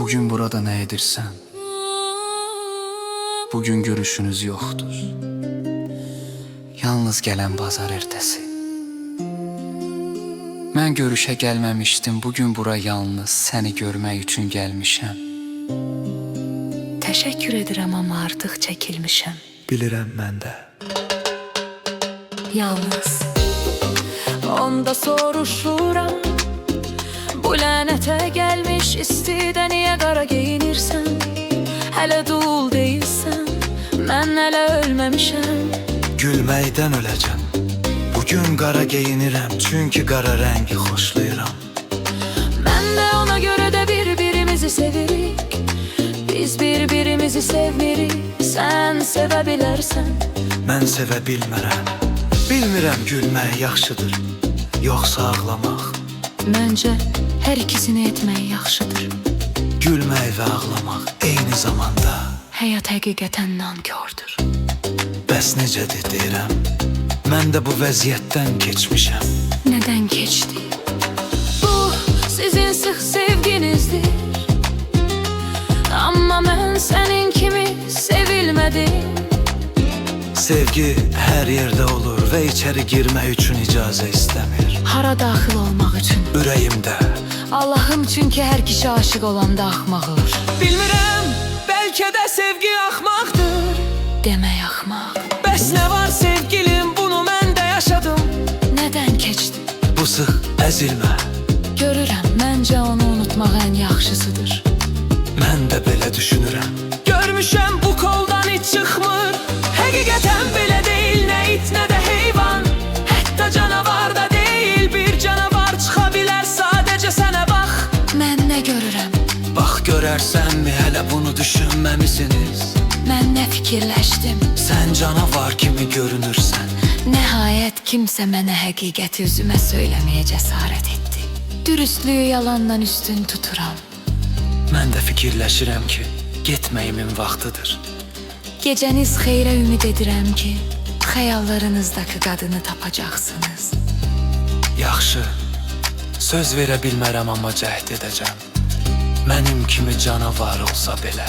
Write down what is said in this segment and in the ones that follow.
Bugün burada ne edirsən? Bugün görüşünüz yoxdur. Yalnız gələn bazar ertəsi. Mən görüşə gəlməmişdim. Bugün bura yalnız səni görmək üçün gəlmişəm. Təşəkkür edirəm, amma artıq çəkilmişəm. Bilirəm mən də. Yalnız onda soruşuram, bu lənətə gəlmiş istidə niyə qara geyinirsən? Hələ dul deyilsən, mən hələ ölməmişəm. Gülməkdən öləcəm. Bugün qara geyinirəm, çünki qara rəngi xoşlayıram. Mən də ona görə də bir-birimizi sevirik. Biz bir-birimizi sevmirik. Sən sevə bilərsən, Mən sevə bilmərəm. Bilmirəm gülmək yaxşıdır, yoxsa ağlamaq. məncə hər ikisini etmək yaxşıdır. Gülmək və ağlamaq eyni zamanda. Həyat həqiqətən nankördür. Bəs necədir deyirəm. Mən də bu vəziyyətdən keçmişəm. Nədən keçdi? Bu sizin sıx sevginizdir. Amma mən sənin kimi sevilmədim. Sevgi hər yerdə olur və içəri girmək üçün icazə istəmir. Hara daxil olmaq üçün? Ürəyimdə. Allahım, çünki hər kişi aşık olanda axmaq olur. Bilmirəm, bəlkə də sevgi axmaqdır. Demək axmaq. Bəs nə var sevgilim, bunu mən də yaşadım. Nədən keçdi? Bu sıx əzilmə. Görürəm, məncə onu unutmaq ən yaxşısıdır. Mən də belə düşünürəm. Görmüşəm bu koldan heç çıxmır. Həqiqətən belə deyil, nə it, nə də heyvan. Hətta canavar da deyil, bir canavar çıxa bilər. Sadəcə sənə bax. Mən nə görürəm? Bax görərsənmi, hələ bunu düşünməmisiniz? Mən nə fikirləşdim? Sən canavar kimi görünürsən. Nəhayət kimsə mənə həqiqəti üzümə söyləməyə cəsarət etdi. Dürüstlüyü yalandan üstün tuturam. Mən də fikirləşirəm ki, getməyimin vaxtıdır. Gecəniz xeyrə ümid edirəm ki, xəyallarınızdakı qadını tapacaqsınız. Yaxşı, söz verə bilmərəm, amma cəhd edəcəm. Mənim kimi canavar olsa belə.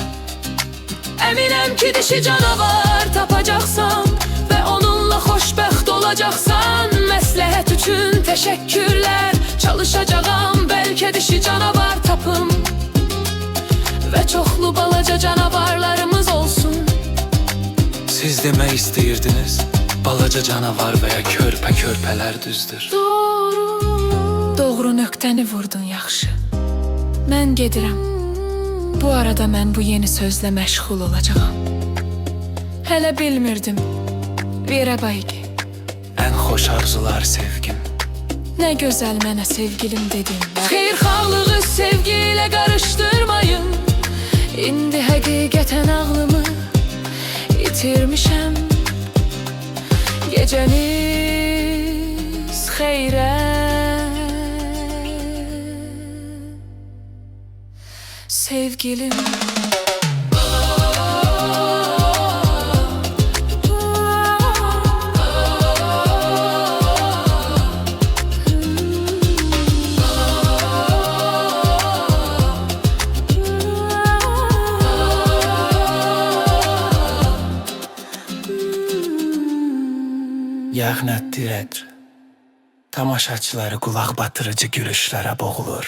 Əminəm ki, dişi canavar tapacaqsan və onunla xoşbəxt olacaqsan. Məsləhət üçün təşəkkürlər, çalışacağam, bəlkə dişi canavar tapım və çoxlu balaca canavarlarımız olsun. Siz demək istəyirdiniz, balaca canavar və ya körpələr düzdür. Doğru nöqtəni vurdun, yaxşı. Mən gedirəm. Bu arada mən bu yeni sözlə məşğul olacağam. Hələ bilmirdim. Verə bayqı. Ən xoş arzular sevgim. Nə gözəl mənə sevgilim dedin. Xeyirxahlığı sevgi ilə qarışdırmayın. İndi həqiqətən ağlımı itirmişəm. Gecəniz xeyrə. Sevgilim. Yağnət dirək. Tamaşaçıları qulaq batırıcı gülüşlərə boğulur.